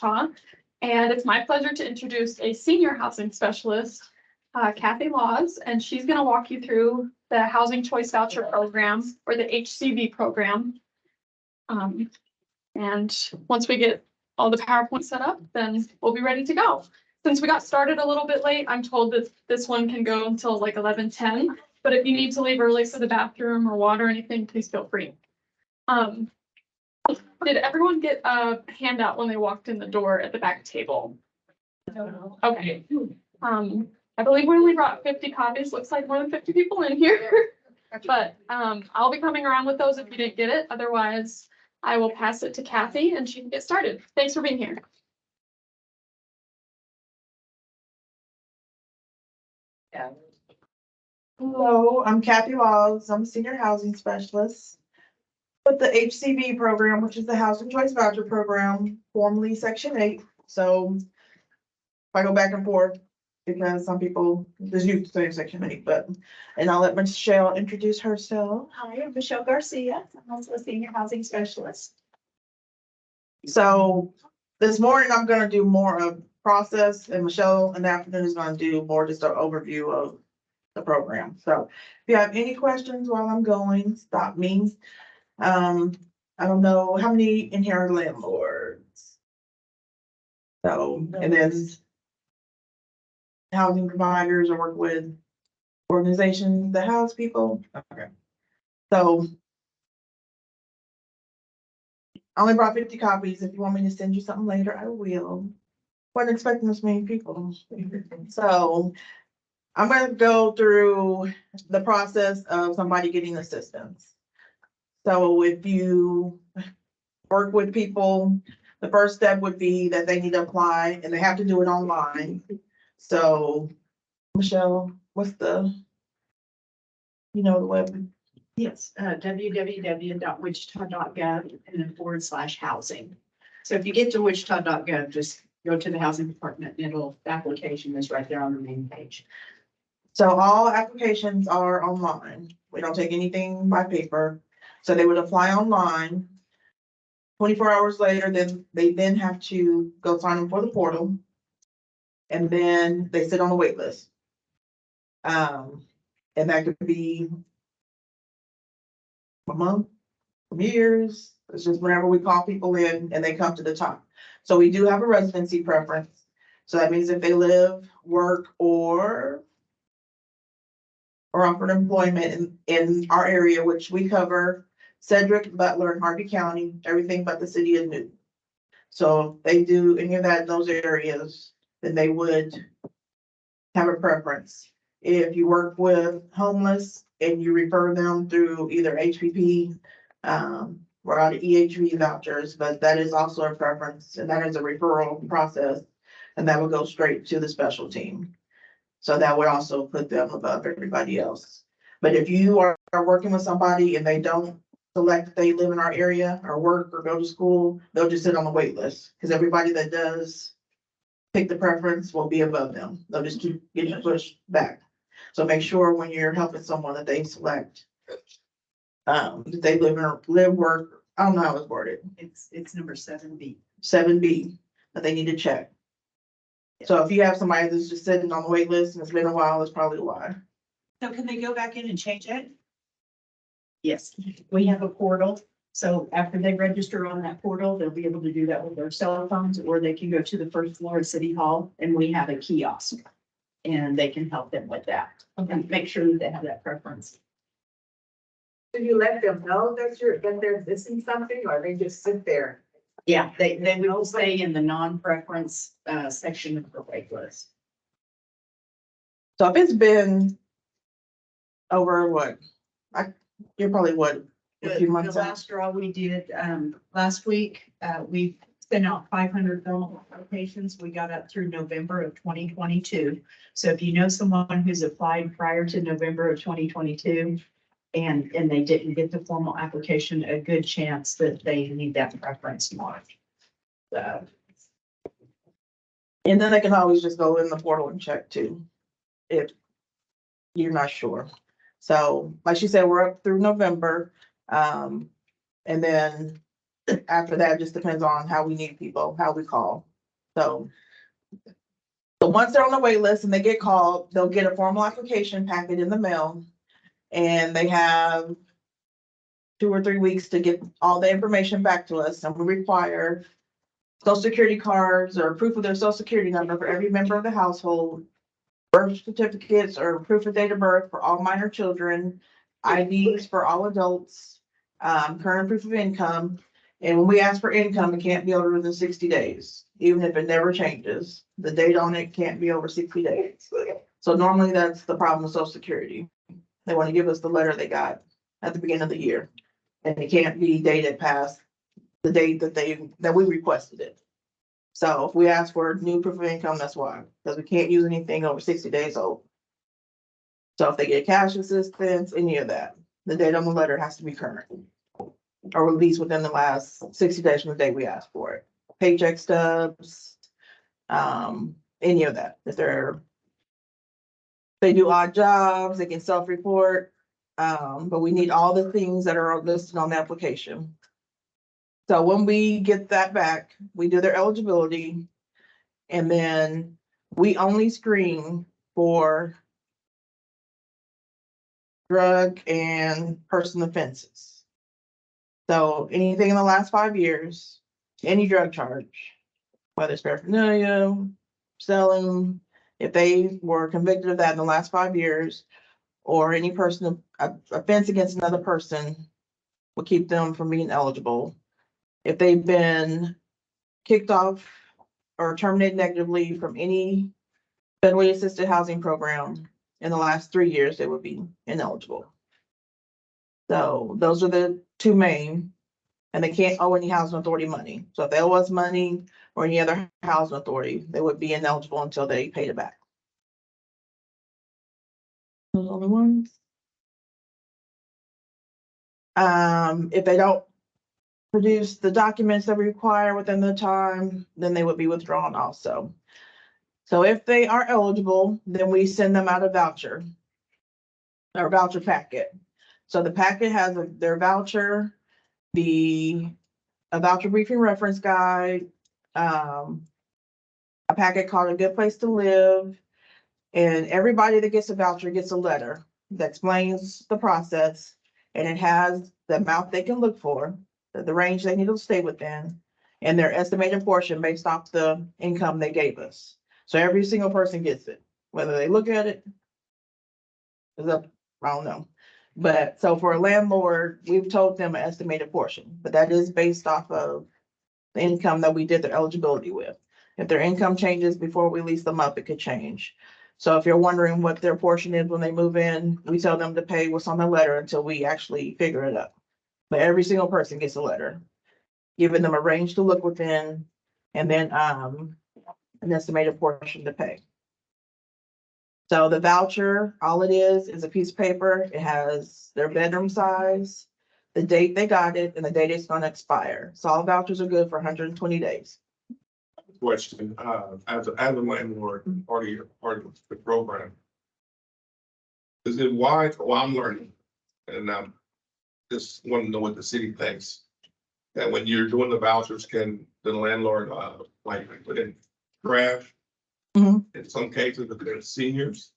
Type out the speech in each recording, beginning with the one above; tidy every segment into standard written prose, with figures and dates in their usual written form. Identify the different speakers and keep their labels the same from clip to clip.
Speaker 1: Wichita. And it's my pleasure to introduce a senior housing specialist, Kathy Laws, and she's going to walk you through the Housing Choice Voucher Program, or the HCV program. And once we get all the PowerPoint set up, then we'll be ready to go. Since we got started a little bit late, I'm told that this one can go until like 11:10. But if you need to leave early for the bathroom or water or anything, please feel free. Did everyone get a handout when they walked in the door at the back table? No. Okay. I believe we only brought 50 copies. Looks like more than 50 people in here. But I'll be coming around with those if you didn't get it. Otherwise, I will pass it to Kathy and she can get started. Thanks for being here.
Speaker 2: Yeah. Hello, I'm Kathy Laws. I'm a senior housing specialist with the HCV program, which is the Housing Choice Voucher Program, formerly Section 8. So if I go back and forth, because some people just used to say Section 8, and I'll let Michelle introduce herself.
Speaker 3: Hi, I'm Michelle Garcia. I'm also a senior housing specialist.
Speaker 2: So this morning I'm going to do more of process, and Michelle in the afternoon is going to do more just an overview of the program. So if you have any questions while I'm going, stop me. I don't know how many in here are landlords. So, and then housing providers or work with organizations that house people. Okay. So I only brought 50 copies. If you want me to send you something later, I will. Wasn't expecting this many people. So I'm going to go through the process of somebody getting assistance. So if you work with people, the first step would be that they need to apply and they have to do it online. So Michelle, what's the web?
Speaker 3: Yes, www.wichita.gov and then /housing. So if you get to wichita.gov, just go to the housing department and the application is right there on the main page.
Speaker 2: So all applications are online. We don't take anything by paper. So they would apply online. 24 hours later, then they have to go sign them for the portal. And then they sit on the wait list. And that could be a month, years. It's just whenever we call people in and they come to the top. So we do have a residency preference. So that means if they live, work, or offered employment in our area, which we cover Cedric, Butler, and Harvey County, everything but the city of Newton. So if they do any of that in those areas, then they would have a preference. If you work with homeless and you refer them through either HPP, or out of EHV vouchers, but that is also a preference, and that is a referral process, and that would go straight to the special team. So that would also put them above everybody else. But if you are working with somebody and they don't select that they live in our area or work or go to school, they'll just sit on the wait list, because everybody that does pick the preference will be above them. They'll just keep getting pushed back. So make sure when you're helping someone that they select that they live, work. I don't know how it's worded.
Speaker 3: It's number 7B.
Speaker 2: 7B that they need to check. So if you have somebody that's just sitting on the wait list and it's been a while, that's probably why.
Speaker 3: So can they go back in and change it? Yes, we have a portal. So after they register on that portal, they'll be able to do that with their cell phones, or they can go to the first floor of City Hall and we have a kiosk and they can help them with that. And make sure that they have that preference.
Speaker 4: Do you let them know that they're missing something, or they just sit there?
Speaker 3: Yeah, they will stay in the non-preference section of the wait list.
Speaker 2: So if it's been over you're probably a few months
Speaker 3: The
Speaker 2: out.
Speaker 3: last draw we did last week, we sent out 500 formal applications. We got up through November of 2022. So if you know someone who's applied prior to November of 2022 and they didn't get the formal application, a good chance that they need that preference marked. So.
Speaker 2: And then they can always just go in the portal and check too, if you're not sure. So like she said, we're up through November. And then after that, it just depends on how we need people, how we call. So once they're on the wait list and they get called, they'll get a formal application packet in the mail. And they have 2 or 3 weeks to get all the information back to us, and we require social security cards or proof of their social security number for every member of the household, birth certificates or proof of date of birth for all minor children, IDs for all adults, current proof of income. And when we ask for income, it can't be older than 60 days, even if it never changes. The date on it can't be over 60 days. So normally that's the problem with social security. They want to give us the letter they got at the beginning of the year. And it can't be dated past the date that we requested it. So if we ask for new proof of income, that's why, because we can't use anything over 60 days old. So if they get cash assistance, any of that, the date on the letter has to be current. Or at least within the last 60 days from the day we asked for it. Paycheck stubs, any of that. If they do odd jobs, they can self-report. But we need all the things that are listed on the application. So when we get that back, we do their eligibility. And then we only screen for drug and person offenses. So anything in the last 5 years, any drug charge, whether it's paraphernalia, selling, if they were convicted of that in the last 5 years, or any person offense against another person will keep them from being eligible. If they've been kicked off or terminated negatively from any federally assisted housing program in the last 3 years, they would be ineligible. So those are the two main, and they can't owe any housing authority money. So if they owe us money or any other housing authority, they would be ineligible until they paid it back. Those are the ones. If they don't produce the documents that we require within the time, then they would be withdrawn also. So if they are eligible, then we send them out a voucher or voucher packet. So the packet has their voucher, a voucher briefing reference guide, a packet called A Good Place to Live. And everybody that gets a voucher gets a letter that explains the process, and it has the amount they can look for, the range they need to stay within, and their estimated portion based off the income they gave us. So every single person gets it, whether they look at it, is up, I don't know. But so for a landlord, we've told them an estimated portion, but that is based off of the income that we did their eligibility with. If their income changes before we lease them up, it could change. So if you're wondering what their portion is when they move in, we tell them to pay what's on the letter until we actually figure it out. But every single person gets a letter, giving them a range to look within, and then an estimated portion to pay. So the voucher, all it is a piece of paper. It has their bedroom size, the date they got it, and the date it's gonna expire. So all vouchers are good for 120 days.
Speaker 5: Question, as a landlord, part of the program. Is it wise, well, I'm learning, and just want to know what the city thinks. That when you're doing the vouchers, can the landlord, like put in trash?
Speaker 2: Mhm.
Speaker 5: In some cases, if they're seniors,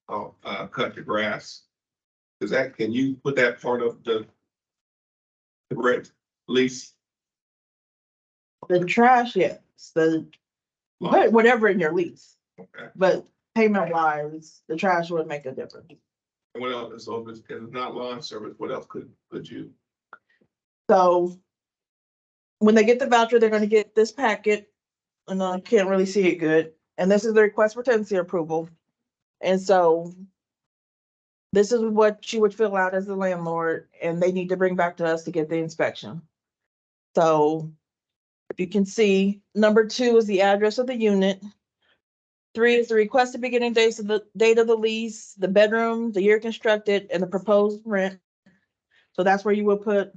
Speaker 5: cut the grass. Can you put that part of the rent lease?
Speaker 2: The trash, yes, put whatever in your lease,
Speaker 5: Okay.
Speaker 2: but payment wise, the trash would make a difference.
Speaker 5: And what else? So if it's not lawn service, what else could you?
Speaker 2: So when they get the voucher, they're gonna get this packet, and I can't really see it good. And this is the request for tenancy approval. And so this is what you would fill out as the landlord, and they need to bring back to us to get the inspection. So if you can see, number 2 is the address of the unit. 3 is the requested beginning dates of the date of the lease, the bedroom, the year constructed, and the proposed rent. So that's where you will put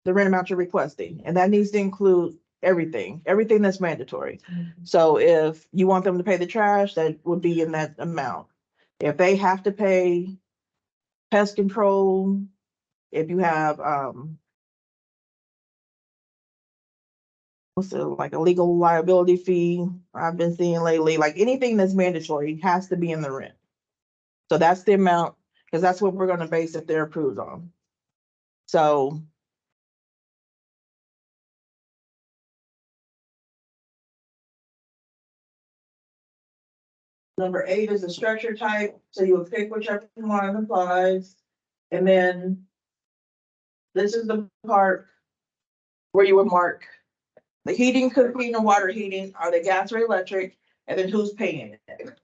Speaker 2: the rent amount you're requesting, and that needs to include everything that's mandatory. So if you want them to pay the trash, that would be in that amount. If they have to pay pest control, if you have what's it, like a legal liability fee I've been seeing lately, like anything that's mandatory has to be in the rent. So that's the amount, because that's what we're gonna base if they're approved on. So. Number 8 is a structure type, so you would pick whichever one applies. And then this is the part where you would mark the heating, cooking, and water heating, are they gas or electric, and then who's paying it.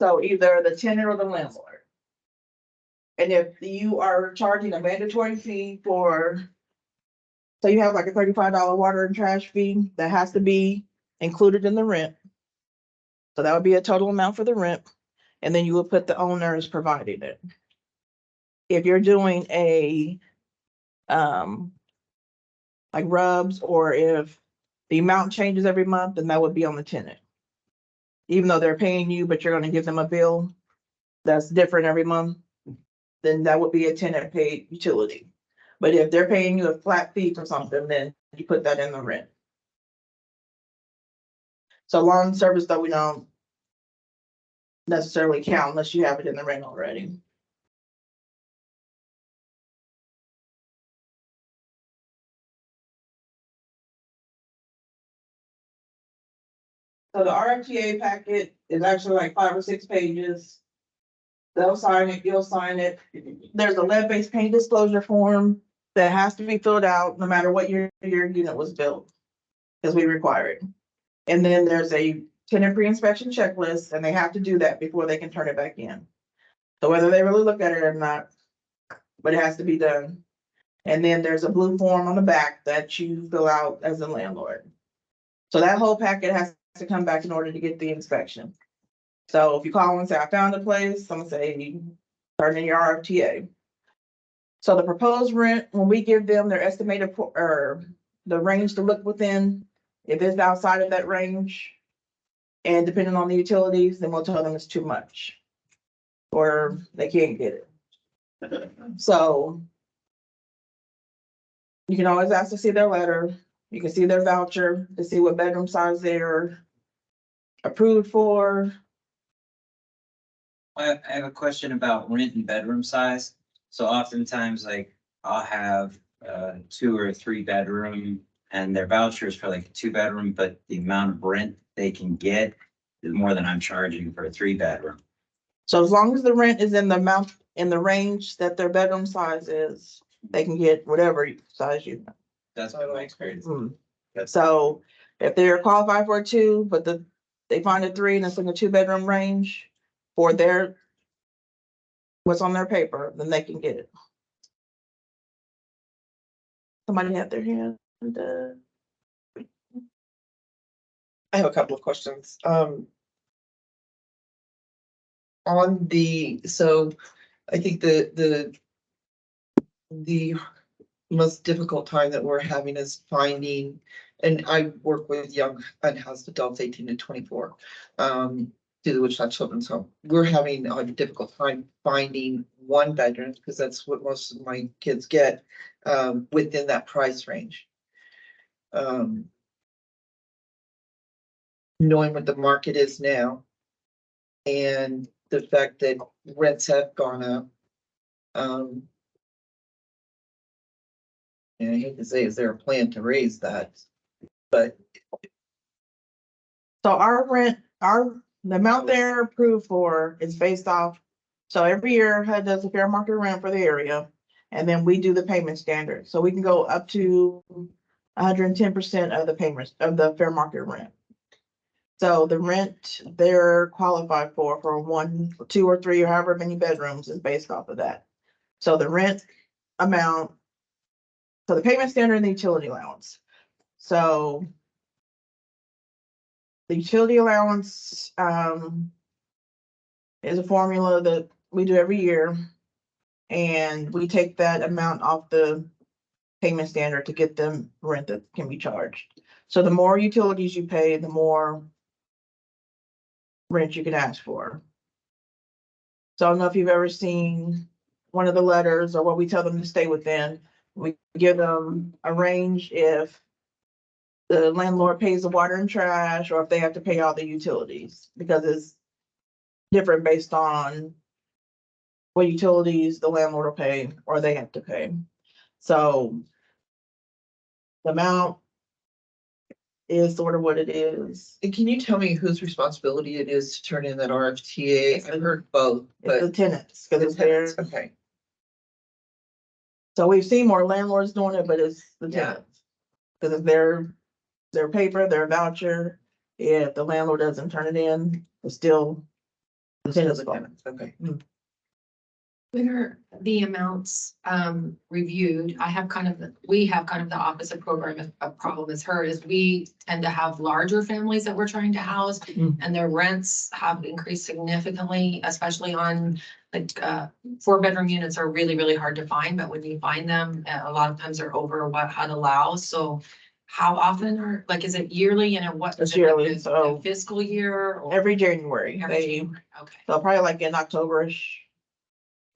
Speaker 2: So either the tenant or the landlord. And if you are charging a mandatory fee for, so you have like a $35 water and trash fee, that has to be included in the rent. So that would be a total amount for the rent, and then you would put the owner as providing it. If you're doing a, like rubs, or if the amount changes every month, then that would be on the tenant. Even though they're paying you, but you're gonna give them a bill that's different every month, then that would be a tenant paid utility. But if they're paying you a flat fee for something, then you put that in the rent. So lawn service, though, we don't necessarily count unless you have it in the rent already. So the RFTA packet is actually like 5 or 6 pages. They'll sign it, you'll sign it. There's a lead-based paint disclosure form that has to be filled out no matter what year your unit was built, because we require it. And then there's a tenant pre-inspection checklist, and they have to do that before they can turn it back in. So whether they really look at it or not, but it has to be done. And then there's a blue form on the back that you fill out as a landlord. So that whole packet has to come back in order to get the inspection. So if you call and say, I found a place, I'm gonna say, turn in your RFTA. So the proposed rent, when we give them their estimated, or the range to look within, if it's outside of that range, and depending on the utilities, then we'll tell them it's too much, or they can't get it. So you can always ask to see their letter. You can see their voucher to see what bedroom size they're approved for.
Speaker 6: I have a question about rent and bedroom size. So oftentimes, like, I'll have 2 or 3 bedroom and their vouchers for like a 2-bedroom, but the amount of rent they can get is more than I'm charging for a 3-bedroom.
Speaker 2: So as long as the rent is in the amount, in the range that their bedroom size is, they can get whatever size you.
Speaker 6: That's been my experience.
Speaker 2: So if they're qualified for a 2, but they find a 3 and it's in the 2-bedroom range for their, what's on their paper, then they can get it. Somebody had their hand.
Speaker 7: I have a couple of questions. On the, so I think the most difficult time that we're having is finding, and I work with young unhoused adults, 18 to 24, through the Wichita Children's Home. We're having a difficult time finding 1-bedroom, because that's what most of my kids get, within that price range. Knowing what the market is now, and the fact that rents have gone up. And I hate to say, is there a plan to raise that? But
Speaker 2: So our rent, the amount they're approved for is based off, so every year HUD does a fair market rent for the area. And then we do the payment standard, so we can go up to 110% of the payments of the fair market rent. So the rent they're qualified for 1, 2, or 3, or however many bedrooms is based off of that. So the rent amount, so the payment standard and the utility allowance. So the utility allowance is a formula that we do every year. And we take that amount off the payment standard to get them rent that can be charged. So the more utilities you pay, the more rent you can ask for. So I don't know if you've ever seen one of the letters or what we tell them to stay within. We give them a range if the landlord pays the water and trash, or if they have to pay all the utilities, because it's different based on what utilities the landlord will pay or they have to pay. So the amount is sort of what it is.
Speaker 7: And can you tell me whose responsibility it is to turn in that RFTA? I've heard both,
Speaker 2: It's the
Speaker 7: but.
Speaker 2: tenants, because it's theirs.
Speaker 7: Okay,
Speaker 2: So we've seen more landlords doing it, but it's the
Speaker 7: Yeah.
Speaker 2: tenants. Because it's their paper, their voucher. If the landlord doesn't turn it in, it's still the tenant's fault.
Speaker 7: okay.
Speaker 8: When are the amounts reviewed? We have kind of the opposite program, a problem as her is we tend to have larger families that we're trying to house.
Speaker 2: Mm.
Speaker 8: And their rents have increased significantly, especially on like 4-bedroom units are really, really hard to find, but when you find them, a lot of times they're over what HUD allows. So how often is it yearly and what?
Speaker 2: It's yearly,
Speaker 8: a
Speaker 2: so
Speaker 8: fiscal year? Or
Speaker 2: every January,
Speaker 8: every
Speaker 2: they,
Speaker 8: January? Okay.
Speaker 2: so probably like in October-ish,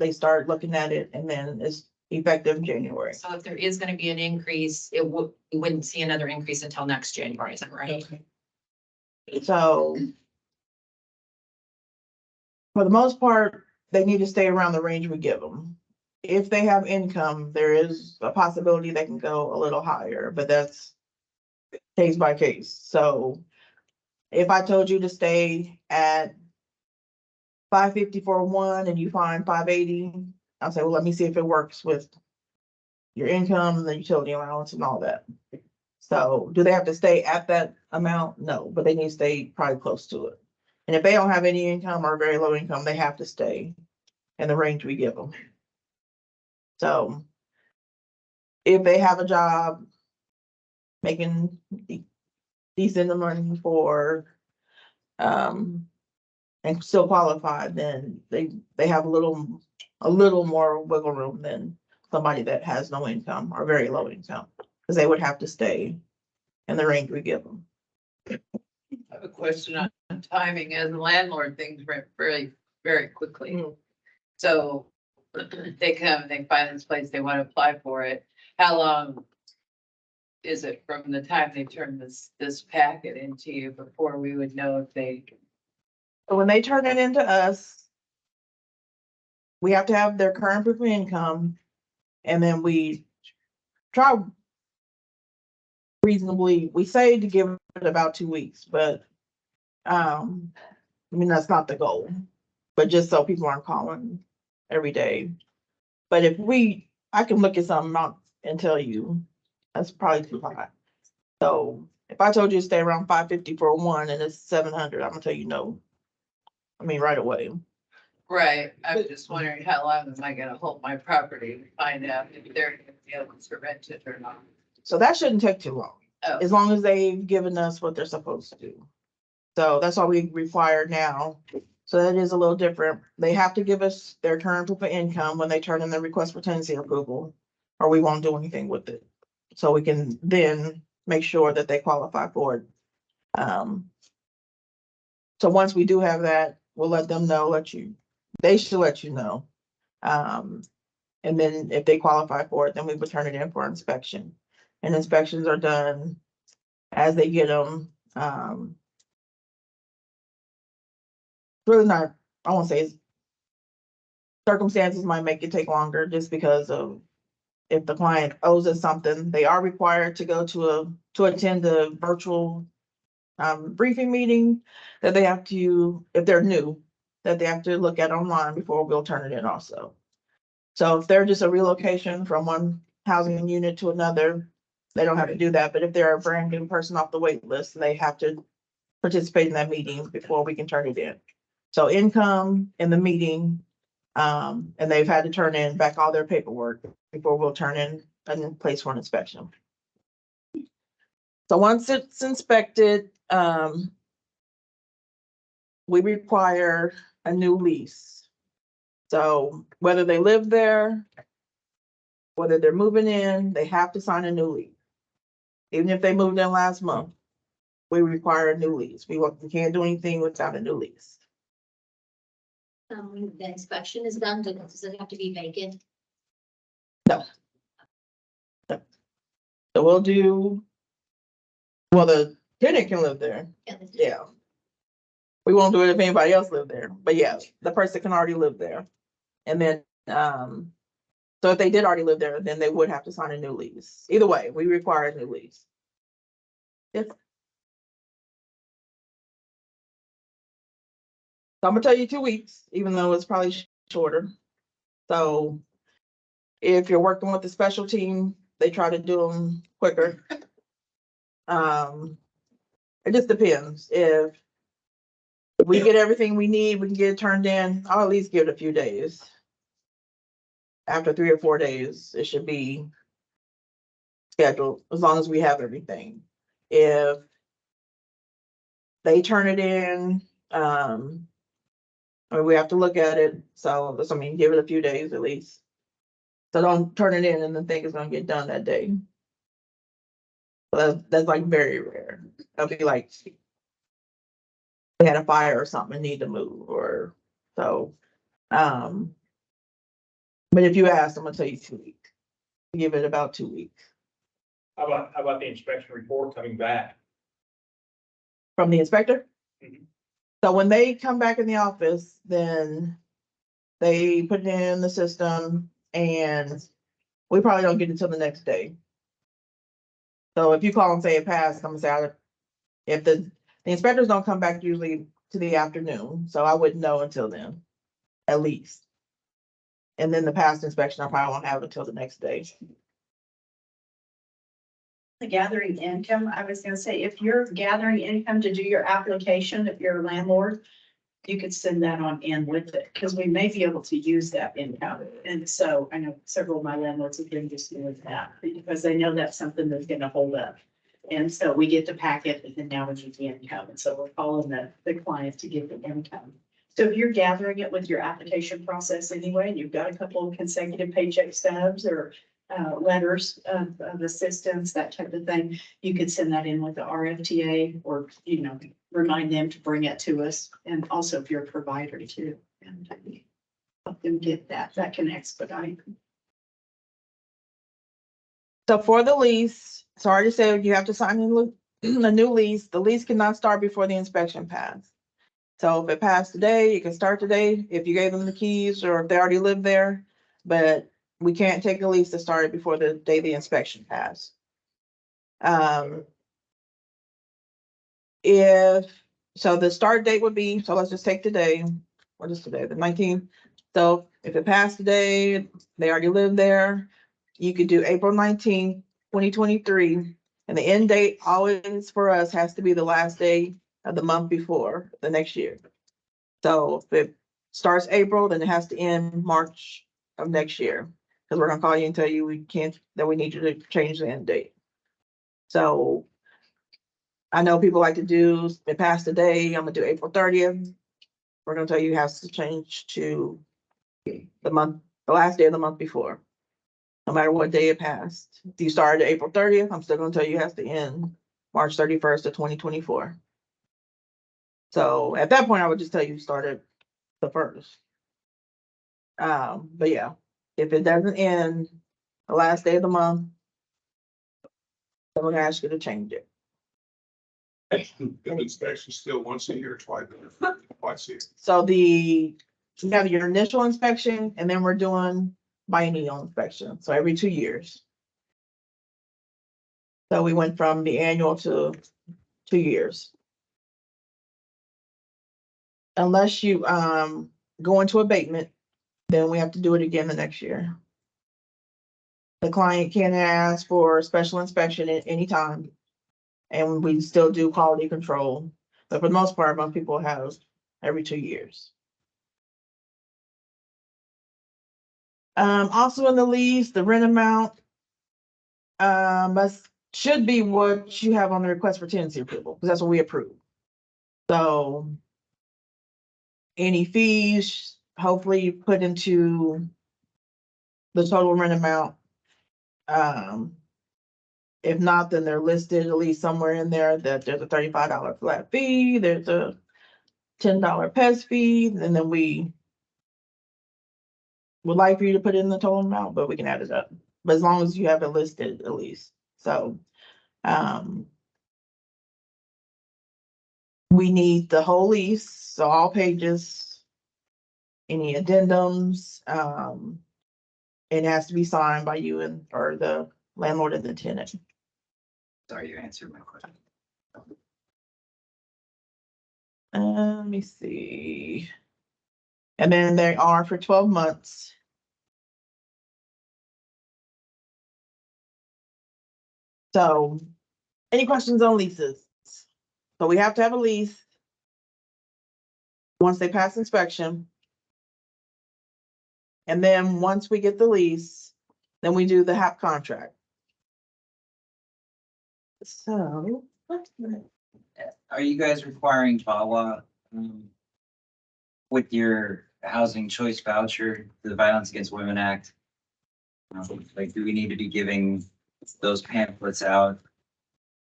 Speaker 2: they start looking at it, and then it's effective January.
Speaker 8: So if there is gonna be an increase, you wouldn't see another increase until next January, is that right?
Speaker 2: So for the most part, they need to stay around the range we give them. If they have income, there is a possibility they can go a little higher, but that's case by case. So if I told you to stay at 550 for one and you find 580, I'll say, well, let me see if it works with your income, the utility allowance and all that. So do they have to stay at that amount? No, but they need to stay probably close to it. And if they don't have any income or very low income, they have to stay in the range we give them. So if they have a job making decent money for, and still qualified, then they have a little more wiggle room than somebody that has no income or very low income, because they would have to stay in the range we give them.
Speaker 9: I have a question on timing. As a landlord, things rent very, very quickly.
Speaker 2: Mm.
Speaker 9: So they come, they find this place, they want to apply for it. How long is it from the time they turn this packet into you before we would know if they?
Speaker 2: So when they turn it into us, we have to have their current proof of income, and then we try reasonably, we say to give it about 2 weeks, but I mean, that's not the goal, but just so people aren't calling every day. But if I can look at something up and tell you, that's probably too high. So if I told you to stay around 550 for one and it's 700, I'm gonna tell you no. I mean, right away.
Speaker 9: Right, I'm just wondering how long am I gonna hold my property to find out if they're gonna be able to rent it or not?
Speaker 2: So that shouldn't take too long,
Speaker 9: Oh,
Speaker 2: as long as they've given us what they're supposed to do. So that's all we require now. So that is a little different. They have to give us their current proof of income when they turn in their request for tenancy approval, or we won't do anything with it. So we can then make sure that they qualify for it. So once we do have that, we'll let them know, they should let you know. And then if they qualify for it, then we would turn it in for inspection. And inspections are done as they get them. Really not, I won't say circumstances might make it take longer just because of if the client owes us something, they are required to go to attend a virtual briefing meeting that they have to, if they're new, that they have to look at online before we'll turn it in also. So if they're just a relocation from one housing unit to another, they don't have to do that. But if they're a brand new person off the wait list, they have to participate in that meeting before we can turn it in. So income in the meeting, and they've had to turn in back all their paperwork before we'll turn in and place for an inspection. So once it's inspected, we require a new lease. So whether they live there, whether they're moving in, they have to sign a new lease. Even if they moved in last month, we require a new lease. We can't do anything without a new lease.
Speaker 10: The inspection is done, does it have to be vacant?
Speaker 2: So we'll do Well, the tenant can live there, yeah. We won't do it if anybody else live there, but yeah, the person can already live there. And then, so if they did already live there, then they would have to sign a new lease. Either way, we require a new lease. Yes. So I'm gonna tell you 2 weeks, even though it's probably shorter. So if you're working with the special team, they try to do them quicker. It just depends. If we get everything we need, we can get it turned in. I'll at least give it a few days. After 3 or 4 days, it should be scheduled, as long as we have everything. If they turn it in, or we have to look at it, so that's, I mean, give it a few days at least. So don't turn it in and then think it's gonna get done that day. That's like very rare. It'll be like they had a fire or something and need to move or so. But if you ask, I'm gonna tell you 2 weeks. Give it about 2 weeks
Speaker 11: How about the inspection report coming back?
Speaker 2: from the inspector.
Speaker 11: Mhm.
Speaker 2: So when they come back in the office, then they put it in the system and we probably don't get it till the next day. So if you call and say it passed, I'm gonna say, if the inspectors don't come back usually to the afternoon, so I wouldn't know until then, at least. And then the past inspection, I probably won't have until the next day.
Speaker 3: The gathering income, I was gonna say, if you're gathering income to do your application, if you're a landlord, you could send that on in with it, because we may be able to use that income. And so I know several of my landlords have been just doing that, because they know that's something that's gonna hold up. And so we get the packet, and then now we need the income, and so we're calling the client to get the income. So if you're gathering it with your application process anyway, and you've got a couple of consecutive paycheck stubs or letters of assistance, that type of thing, you could send that in with the RFTA, or, you know, remind them to bring it to us. And also if you're a provider too, and help them get that, that can expedite.
Speaker 2: So for the lease, sorry to say, you have to sign a new lease. The lease cannot start before the inspection passed. So if it passed today, you can start today if you gave them the keys or if they already live there. But we can't take a lease to start it before the day the inspection passed. So the start date would be, so let's just take today. What is today? The 19th. So if it passed today, they already live there. You could do April 19th, 2023. And the end date always for us has to be the last day of the month before the next year. So if it starts April, then it has to end March of next year. Because we're gonna call you and tell you we can't, that we need you to change the end date. So I know people like to do, it passed today, I'm gonna do April 30th. We're gonna tell you it has to change to the last day of the month before. No matter what day it passed. If you started April 30th, I'm still gonna tell you it has to end March 31st of 2024. So at that point, I would just tell you started the first. But yeah, if it doesn't end the last day of the month, I'm gonna ask you to change it.
Speaker 5: The inspection still once a year, twice a year.
Speaker 2: So we have your initial inspection and then we're doing biennial inspection. So every 2 years. So we went from the annual to 2 years. Unless you go into abatement, then we have to do it again the next year. The client can ask for special inspection at any time. And we still do quality control. But for the most part, most people have every 2 years. Also in the lease, the rent amount should be what you have on the request for tenancy approval, because that's what we approve. So any fees, hopefully you put into the total rent amount. If not, then they're listed at least somewhere in there that there's a $35 flat fee, there's a $10 PES fee, and then we would like for you to put in the total amount, but we can add it up. But as long as you have it listed at least. So we need the whole lease, so all pages, any addendums, it has to be signed by you and, or the landlord and the tenant.
Speaker 6: Sorry, you answered my question.
Speaker 2: Let me see. And then they are for 12 months. So, any questions on leases? So we have to have a lease. Once they pass inspection. And then once we get the lease, then we do the HAP contract. So.
Speaker 6: Are you guys requiring VAWA with your housing choice voucher, the Violence Against Women Act? Like, do we need to be giving those pamphlets out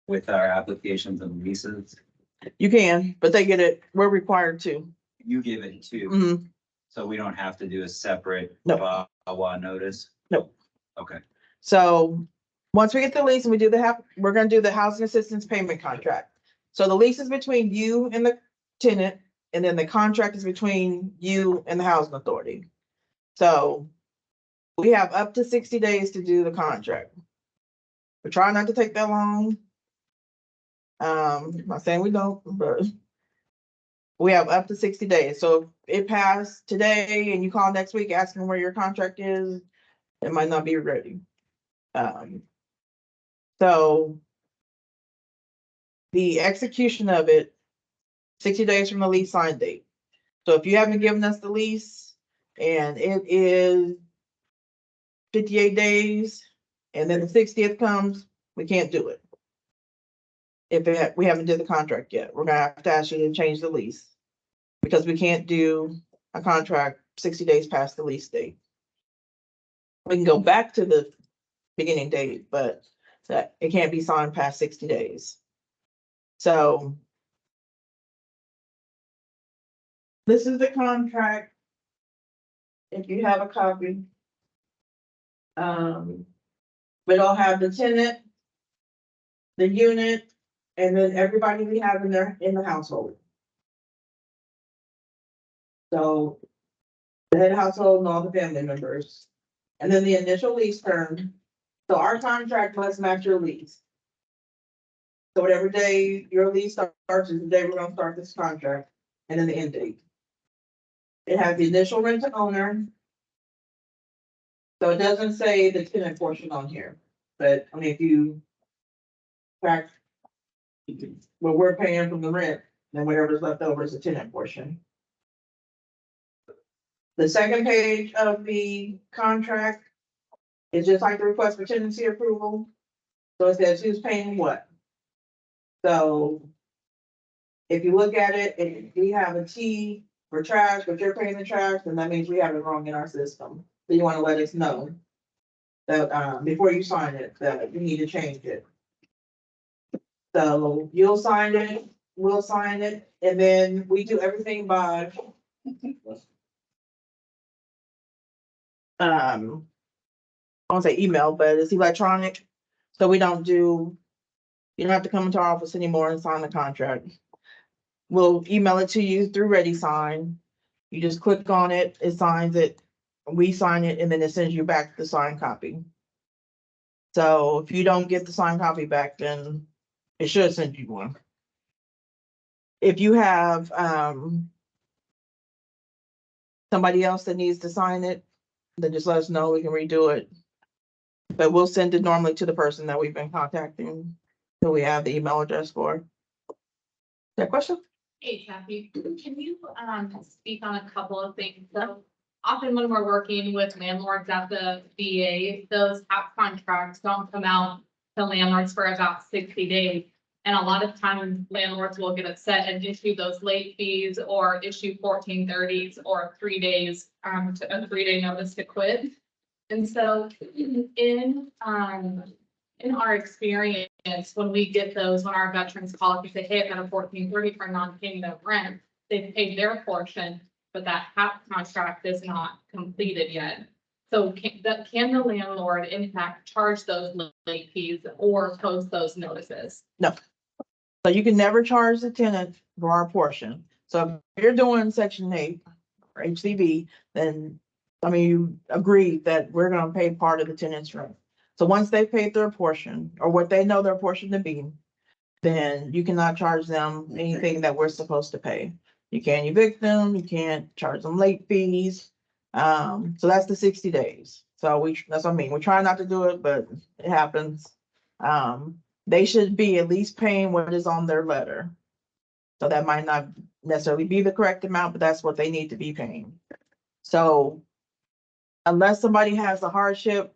Speaker 6: with our applications and leases?
Speaker 2: You can, but they get it, we're required to.
Speaker 6: You give it too,
Speaker 2: Mhm.
Speaker 6: so we don't have to do a separate
Speaker 2: No.
Speaker 6: VAWA notice?
Speaker 2: No.
Speaker 6: Okay.
Speaker 2: So, once we get the lease and we do the HAP, we're gonna do the housing assistance payment contract. So the lease is between you and the tenant, and then the contract is between you and the housing authority. So, we have up to 60 days to do the contract. We try not to take that long. Not saying we don't, but we have up to 60 days. So if it passed today and you call next week asking where your contract is, it might not be ready. So the execution of it, 60 days from the lease sign date. So if you haven't given us the lease and it is 58 days and then the 60th comes, we can't do it. If we haven't did the contract yet, we're gonna have to ask you to change the lease. Because we can't do a contract 60 days past the lease date. We can go back to the beginning date, but that it can't be signed past 60 days. So this is the contract. If you have a copy. But I'll have the tenant, the unit, and then everybody we have in the household. So the head household and all the family members. And then the initial lease term. So our contract must match your lease. So whatever day your lease starts is the day we're gonna start this contract, and then the end date. It has the initial rent to owner. So it doesn't say the tenant portion on here, but I mean, if you. Fact. What we're paying from the rent, then whatever's left over is the tenant portion. The second page of the contract. Is just like the request for tenancy approval. So it says who's paying what. So. If you look at it, and we have a T for trash, but you're paying the trash, then that means we have it wrong in our system. So you wanna let us know. That, before you sign it, that you need to change it. So you'll sign it, we'll sign it, and then we do everything by. I won't say email, but it's electronic, so we don't do. You don't have to come into our office anymore and sign the contract. We'll email it to you through ReadySign. You just click on it, it signs it, we sign it, and then it sends you back the signed copy. So if you don't get the signed copy back, then it should send you one. If you have somebody else that needs to sign it, then just let us know, we can redo it. But we'll send it normally to the person that we've been contacting, who we have the email address for. That question?
Speaker 1: Hey, Kathy, can you speak on a couple of things? So often when we're working with landlords at the VA, those HAP contracts don't come out to landlords for about 60 days. And a lot of times landlords will get upset and issue those late fees or issue 1430s or 3 days to a 3-day notice to quit. And so in our experience, when we get those, when our veterans call up and say, hey, I've got a 1430 for non-payment of rent, they've paid their portion, but that HAP contract is not completed yet. So can the landlord in fact charge those late fees or post those notices?
Speaker 2: No. So you can never charge the tenant for our portion. So if you're doing section 8 or HCV, then, I mean, you agreed that we're gonna pay part of the tenant's rent. So once they paid their portion, or what they know their portion to be, then you cannot charge them anything that we're supposed to pay. You can't evict them, you can't charge them late fees. So that's the 60 days. So that's what I mean. We try not to do it, but it happens. They should be at least paying what is on their letter. So that might not necessarily be the correct amount, but that's what they need to be paying. So unless somebody has a hardship,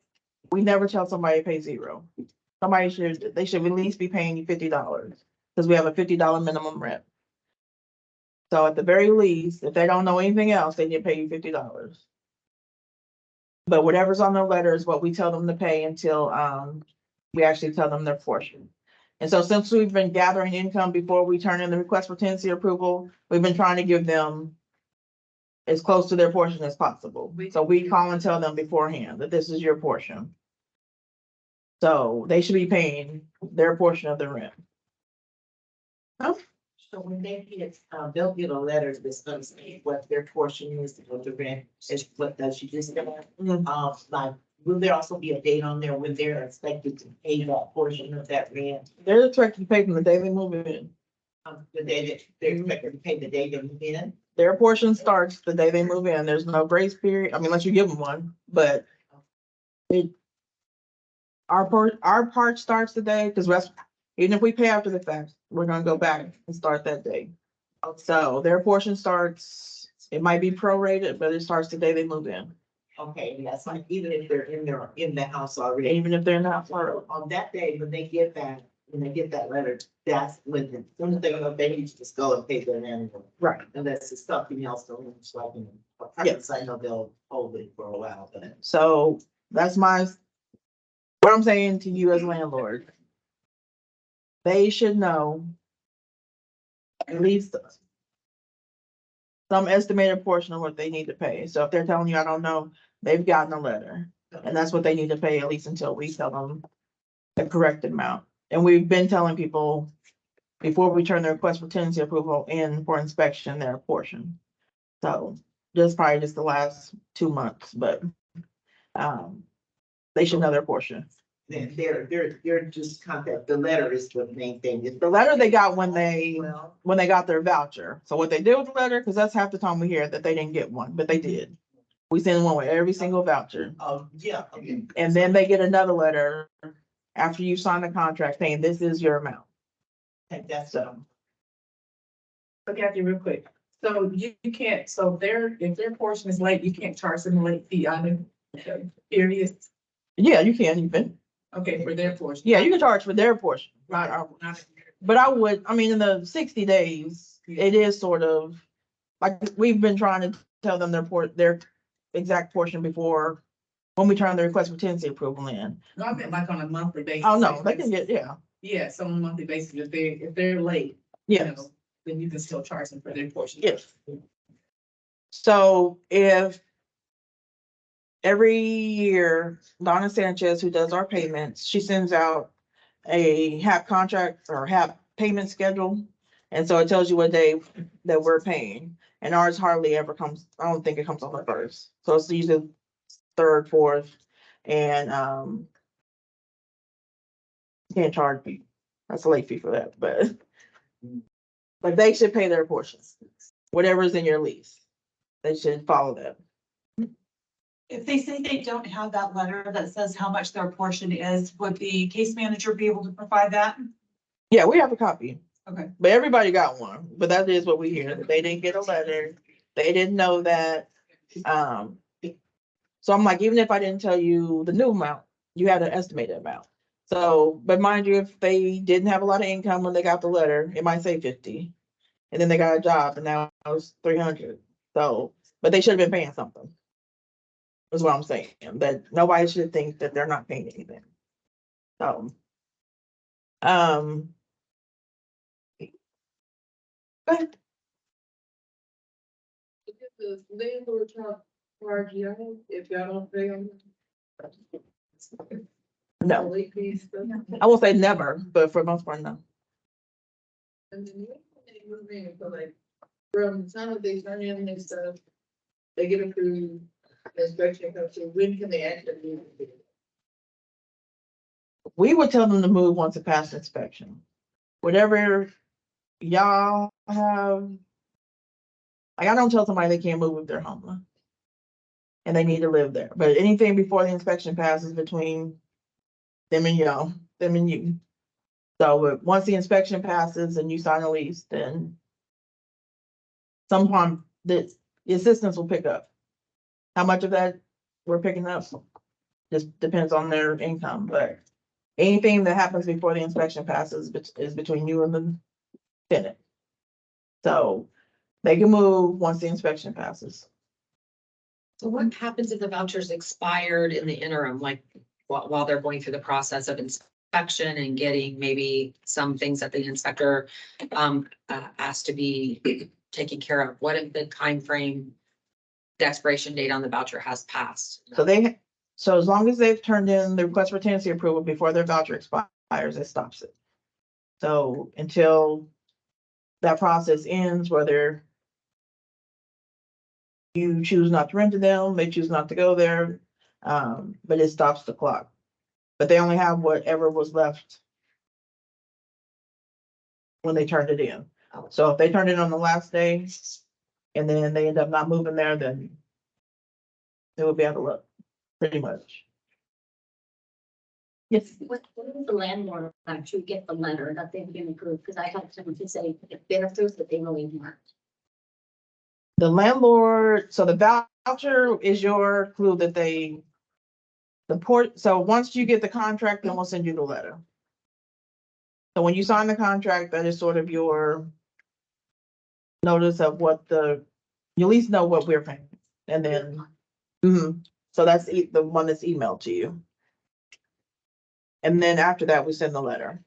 Speaker 2: we never tell somebody to pay zero. They should at least be paying you $50 because we have a $50 minimum rent. So at the very least, if they don't know anything else, they need to pay you $50. But whatever's on their letter is what we tell them to pay until we actually tell them their portion. And so since we've been gathering income before we turn in the request for tenancy approval, we've been trying to give them as close to their portion as possible. So we call and tell them beforehand that this is your portion. So they should be paying their portion of the rent.
Speaker 4: So when they get, they'll get a letter that's gonna say what their portion is, what the rent is, what does she just said. Like, will there also be a date on there when they're expected to pay that portion of that rent?
Speaker 2: They're expected to pay from the day they move in.
Speaker 4: The day that they're expected to pay the day they move in?
Speaker 2: Their portion starts the day they move in. There's no grace period. I mean, unless you give them one, but our part starts the day, because even if we pay after the fact, we're gonna go back and start that day. So their portion starts, it might be prorated, but it starts the day they move in,
Speaker 4: Okay, and that's like, even if they're in the house already,
Speaker 2: even if they're not part.
Speaker 4: on that day, when they get that letter, that's when, as soon as they need to just go and pay their annual.
Speaker 2: Right.
Speaker 4: Unless it's something else, so it's like, apartments, I know they'll hold it for a while, but.
Speaker 2: So that's what I'm saying to you as landlord. They should know at least some estimated portion of what they need to pay. So if they're telling you, I don't know, they've gotten a letter. And that's what they need to pay, at least until we tell them the correct amount. And we've been telling people before we turn the request for tenancy approval in for inspection, their portion. So probably just the last 2 months, but they should know their portion.
Speaker 4: Then they're just contact, the letter is the main thing.
Speaker 2: The letter they got when they
Speaker 4: Well,
Speaker 2: got their voucher. So what they did with the letter, because that's half the time we hear that they didn't get one, but they did. We send one with every single voucher.
Speaker 4: yeah, okay.
Speaker 2: And then they get another letter after you sign the contract saying this is your amount.
Speaker 4: And that's,
Speaker 2: So
Speaker 12: But Kathy, real quick, so you can't, so if their portion is late, you can't charge them a late fee on the periods,
Speaker 2: yeah, you can even.
Speaker 12: okay, for their portion.
Speaker 2: Yeah, you can charge for their portion.
Speaker 12: Right,
Speaker 2: Not-
Speaker 12: not-
Speaker 2: But I mean, in the 60 days, it is sort of like we've been trying to tell them their exact portion before when we turn the request for tenancy approval in.
Speaker 12: No, I meant like on a monthly basis.
Speaker 2: Oh, no, they can get, yeah,
Speaker 12: Yeah, so on a monthly basis, if they're late, you
Speaker 2: yes.
Speaker 12: know, then you can still charge them for their portion.
Speaker 2: Yes. So if every year, Donna Sanchez, who does our payments, she sends out a HAP contract or HAP payment schedule. And so it tells you what day that we're paying, and ours hardly ever comes, I don't think it comes on the first. So it's usually third, fourth, and can't charge me. That's a late fee for that, but they should pay their portions, whatever's in your lease. They should follow that.
Speaker 3: If they say they don't have that letter that says how much their portion is, would the case manager be able to provide that?
Speaker 2: Yeah, we have a copy,
Speaker 3: Okay.
Speaker 2: but everybody got one, but that is what we hear, that they didn't get a letter, they didn't know that. So I'm like, even if I didn't tell you the new amount, you had an estimated amount. So, but mind you, if they didn't have a lot of income when they got the letter, it might say 50. And then they got a job and now it's 300. So, but they should have been paying something. Is what I'm saying, that nobody should think that they're not paying anything. So, but
Speaker 9: The landlord charge y'all if y'all don't pay them.
Speaker 2: no,
Speaker 9: Late fees, stuff.
Speaker 2: I won't say never, but for the most part, no.
Speaker 12: And then they move in, so like, from the time that they turn in and stuff, they get approved, the inspection comes through, when can they actually move?
Speaker 2: We would tell them to move once it passed inspection. Whatever y'all have. Like, I don't tell somebody they can't move if they're homeless. And they need to live there, but anything before the inspection passes between them and y'all, them and you. So once the inspection passes and you sign a lease, then sometime the assistants will pick up. How much of that we're picking up just depends on their income, but anything that happens before the inspection passes is between you and the tenant. So they can move once the inspection passes.
Speaker 8: So what happens if the voucher's expired in the interim, like while they're going through the process of inspection and getting maybe some things that the inspector asked to be taken care of? What if the time frame, the expiration date on the voucher has passed?
Speaker 2: So as long as they've turned in the request for tenancy approval before their voucher expires, it stops it. So until that process ends, whether you choose not to rent to them, they choose not to go there, but it stops the clock. But they only have whatever was left when they turned it in. So if they turned it on the last day and then they end up not moving there, then they will be out of luck, pretty much. Yes.
Speaker 10: What does the landlord actually get the letter that they've been approved? Because I had someone to say if they're approved, that they really weren't.
Speaker 2: The landlord, so the voucher is your clue that so once you get the contract, then we'll send you the letter. So when you sign the contract, that is sort of your notice of what you at least know what we're paying. And then, so that's the one that's emailed to you. And then after that, we send the letter.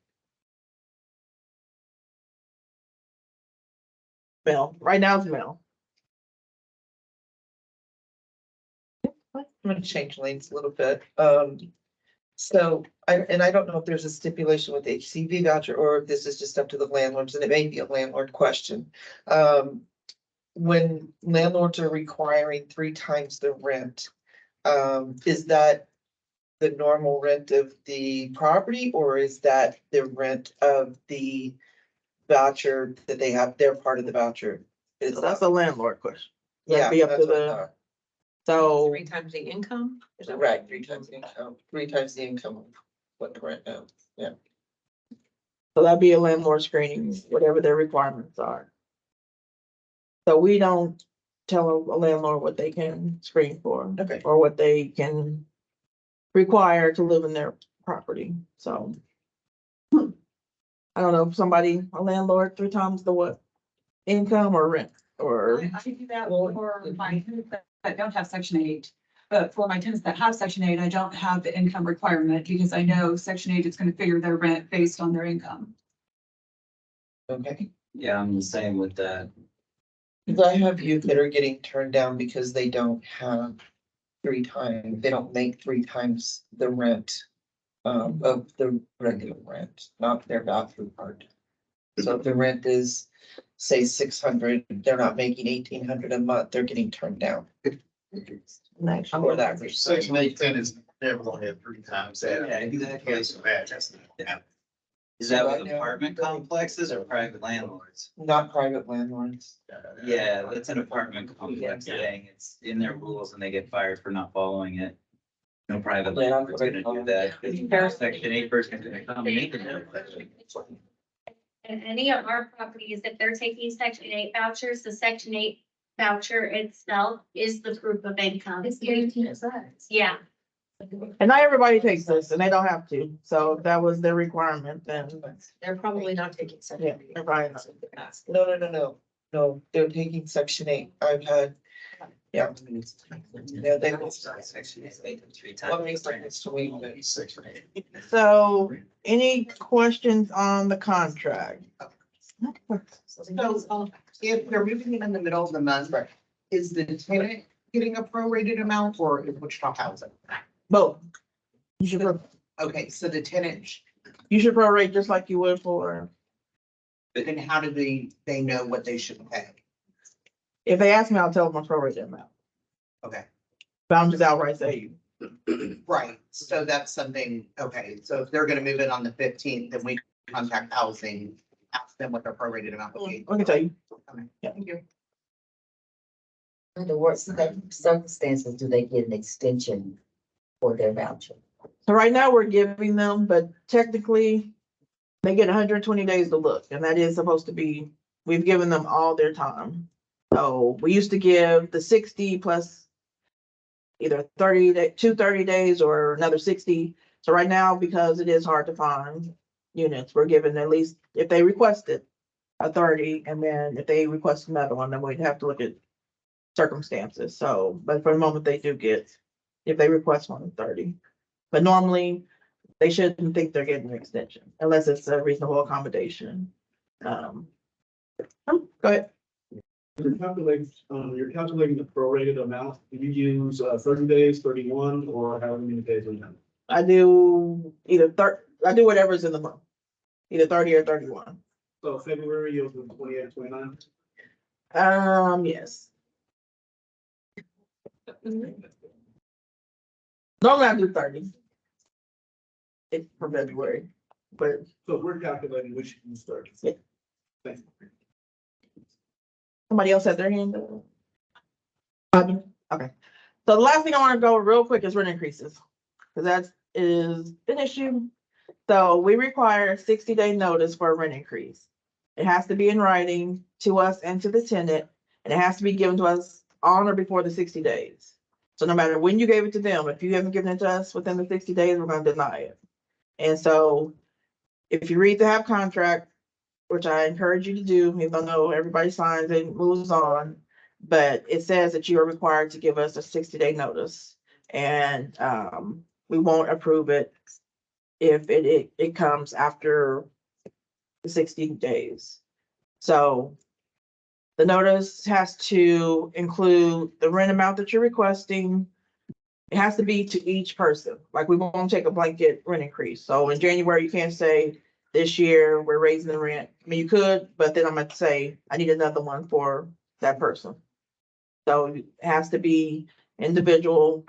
Speaker 2: Mail, right now it's mail.
Speaker 7: I'm gonna change lanes a little bit. So I don't know if there's a stipulation with HCV voucher or if this is just up to the landlords, and it may be a landlord question. When landlords are requiring 3 times the rent, is that the normal rent of the property, or is that the rent of the voucher that they have, their part of the voucher?
Speaker 2: So that's a landlord question.
Speaker 7: Yeah,
Speaker 2: That'd be up
Speaker 7: that's
Speaker 2: to
Speaker 7: what I
Speaker 2: the,
Speaker 7: thought.
Speaker 2: so,
Speaker 8: 3 times the income? Is that
Speaker 7: Right, 3 times the income, 3 times the income of what the rent now. Yeah.
Speaker 2: so that'd be a landlord screening, whatever their requirements are. So we don't tell a landlord what they can screen for.
Speaker 7: Okay.
Speaker 2: Or what they can require to live in their property, so. I don't know, if a landlord 3 times the what? Income or rent, or,
Speaker 13: I do that for my tenants that don't have section 8. But for my tenants that have section 8, I don't have the income requirement because I know section 8 is going to figure their rent based on their income.
Speaker 7: Okay.
Speaker 6: Yeah, I'm the same with that.
Speaker 7: Cause I have youth that are getting turned down because they don't have 3 times, they don't make 3 times the rent. Of the regular rent, not their bathroom part. So if the rent is, say, 600, they're not making 1,800 a month, they're getting turned down. For that reason.
Speaker 14: Section 8 tenants never gonna have 3 times that.
Speaker 6: Yeah, exactly.
Speaker 14: Cancel that, that's.
Speaker 6: Is that
Speaker 7: Right
Speaker 6: with
Speaker 7: now-
Speaker 6: apartment complexes or private landlords?
Speaker 7: Not private landlords.
Speaker 6: Yeah, that's an apartment complex thing. It's in their rules and they get fired for not following it. No private landlord's gonna do that. If Section 8 person's gonna come and make it.
Speaker 10: And any of our properties, if they're taking section 8 vouchers, the section 8 voucher itself is the proof of income. It's guaranteed. Yeah.
Speaker 2: and not everybody takes this, and they don't have to, so if that was their requirement, then.
Speaker 8: They're probably not taking
Speaker 2: Yeah,
Speaker 8: section 8.
Speaker 2: they're probably not.
Speaker 7: No, they're taking section 8. I've had, yeah. Yeah, they.
Speaker 6: Section 8 3
Speaker 7: Let me
Speaker 6: times.
Speaker 7: send this to Wayne.
Speaker 2: So, any questions on the contract?
Speaker 4: So if they're moving in the middle of the month, is the tenant getting a prorated amount or is Wichita Housing?
Speaker 2: Both. You should,
Speaker 4: Okay, so the tenant,
Speaker 2: you should prorate just like you would for
Speaker 4: And how do they know what they should pay?
Speaker 2: If they ask me, I'll tell them a prorated amount,
Speaker 4: Okay,
Speaker 2: but I'm just outright saying,
Speaker 4: right, so that's something, okay, so if they're gonna move in on the 15th, then we contact housing, ask them what their prorated amount would be.
Speaker 2: I can tell you.
Speaker 4: Okay,
Speaker 2: Yeah.
Speaker 4: Thank you.
Speaker 15: Under what circumstances do they get an extension for their voucher?
Speaker 2: So right now we're giving them, but technically they get 120 days to look, and that is supposed to be, we've given them all their time. So we used to give the 60 plus either 30 days or another 60. So right now, because it is hard to find units, we're giving at least, if they request it, a 30, and then if they request another one, then we'd have to look at circumstances. So, but for the moment, they do get, if they request one, 30. But normally, they shouldn't think they're getting an extension unless it's a reasonable accommodation. Go ahead.
Speaker 11: You're calculating the prorated amount. Do you use 30 days, 31, or however many days in that?
Speaker 2: I do I do whatever's in the month, either 30 or 31.
Speaker 11: So February, you'll do 28, 29.
Speaker 2: Yes. Normally I do 30. It's for February, but
Speaker 11: So if we're calculating, we should use 30.
Speaker 2: Yeah.
Speaker 11: Thank you.
Speaker 2: somebody else had their hand up. Okay. So the last thing I want to go real quick is rent increases, because that is an issue. So we require a 60-day notice for a rent increase. It has to be in writing to us and to the tenant, and it has to be given to us on or before the 60 days. So no matter when you gave it to them, if you haven't given it to us within the 60 days, we're going to deny it. And so if you read the HAB contract, which I encourage you to do, even though everybody signs and moves on, but it says that you are required to give us a 60-day notice. And we won't approve it if it comes after the 60 days. So the notice has to include the rent amount that you're requesting. It has to be to each person. Like, we won't take a blanket rent increase. So in January, you can't say, this year we're raising the rent. I mean, you could, but then I'm gonna say, I need another one for that person. So it has to be individual,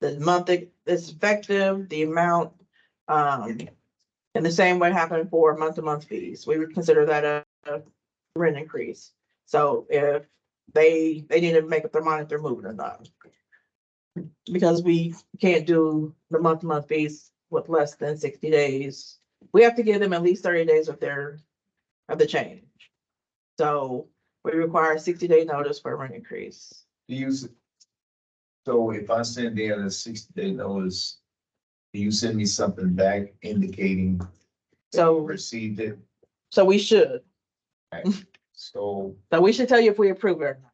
Speaker 2: the month it's effective, the amount, and the same would happen for month-to-month fees. We would consider that a rent increase. So if they need to make up their mind if they're moving or not. Because we can't do the month-to-month fees with less than 60 days. We have to give them at least 30 days of the change. So we require a 60-day notice for a rent increase.
Speaker 14: So if I send in a 60-day notice, do you send me something back indicating that
Speaker 2: So-
Speaker 14: you received it?
Speaker 2: So we should.
Speaker 14: So,
Speaker 2: So we should tell you if we approve it or not.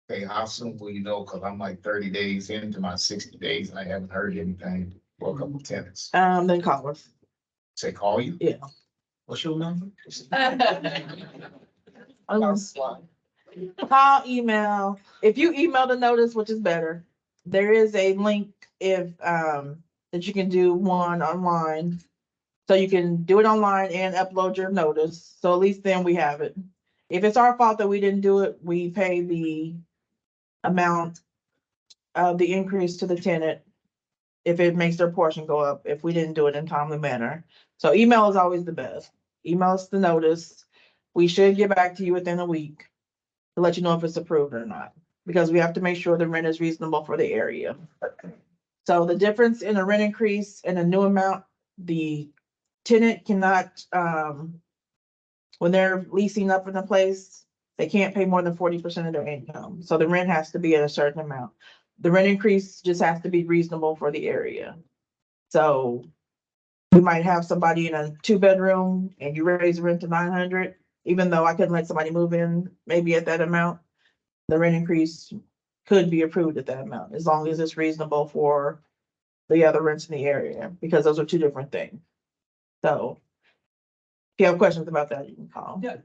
Speaker 14: okay, how soon will you know? Cause I'm like 30 days into my 60 days and I haven't heard anything for a couple of tenants.
Speaker 2: Then call us.
Speaker 14: Say, call you?
Speaker 2: Yeah.
Speaker 14: What's your number?
Speaker 2: Call, email. If you email the notice, which is better, there is a link that you can do one online. So you can do it online and upload your notice. So at least then we have it. If it's our fault that we didn't do it, we pay the amount of the increase to the tenant if it makes their portion go up, if we didn't do it in timely manner. So email is always the best. Email us the notice. We should get back to you within a week to let you know if it's approved or not, because we have to make sure the rent is reasonable for the area. So the difference in a rent increase and a new amount, the tenant cannot, when they're leasing up in a place, they can't pay more than 40% of their income. So the rent has to be at a certain amount. The rent increase just has to be reasonable for the area. So we might have somebody in a 2-bedroom and you raise the rent to 900, even though I couldn't let somebody move in maybe at that amount, the rent increase could be approved at that amount, as long as it's reasonable for the other rents in the area, because those are two different things. So if you have questions about that, you can call.
Speaker 13: Yeah.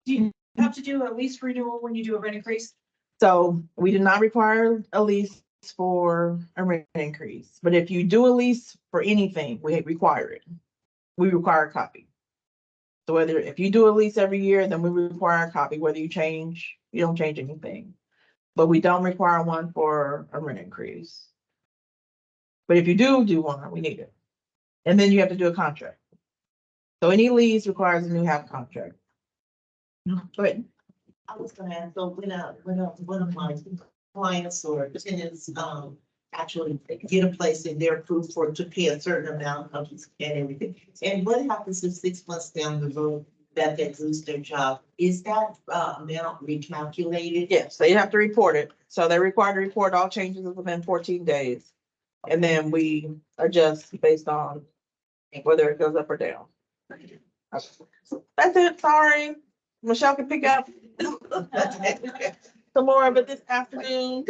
Speaker 13: Do you have to do a lease renewal when you do a rent increase?
Speaker 2: So we do not require a lease for a rent increase, but if you do a lease for anything, we require it. We require a copy. So whether, if you do a lease every year, then we require a copy, whether you don't change anything. But we don't require one for a rent increase. But if you do one, we need it. And then you have to do a contract. So any lease requires a new half contract. Go ahead.
Speaker 4: I was gonna ask, so one of my clients or tenants, actually get a place and they're approved for, to pay a certain amount of, and everything. And what happens if 6 months down the road that they lose their job? Is that, amount recalculated?
Speaker 2: Yes, they have to report it. So they're required to report all changes within 14 days. And then we adjust based on whether it goes up or down. That's it, sorry. Michelle can pick up some more of it this afternoon.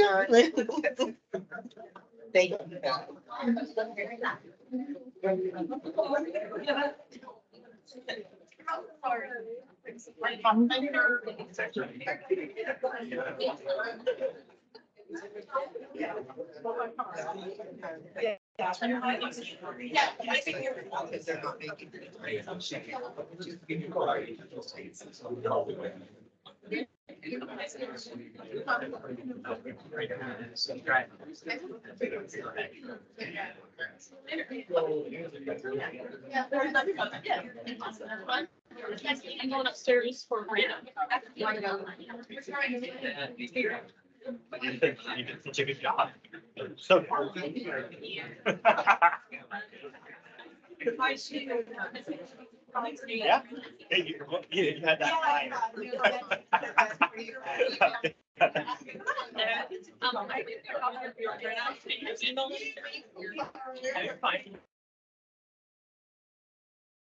Speaker 4: Thank you.
Speaker 1: I'm going upstairs for random.
Speaker 11: You did such a good job. So. Yeah. Hey, you had that line.
Speaker 1: I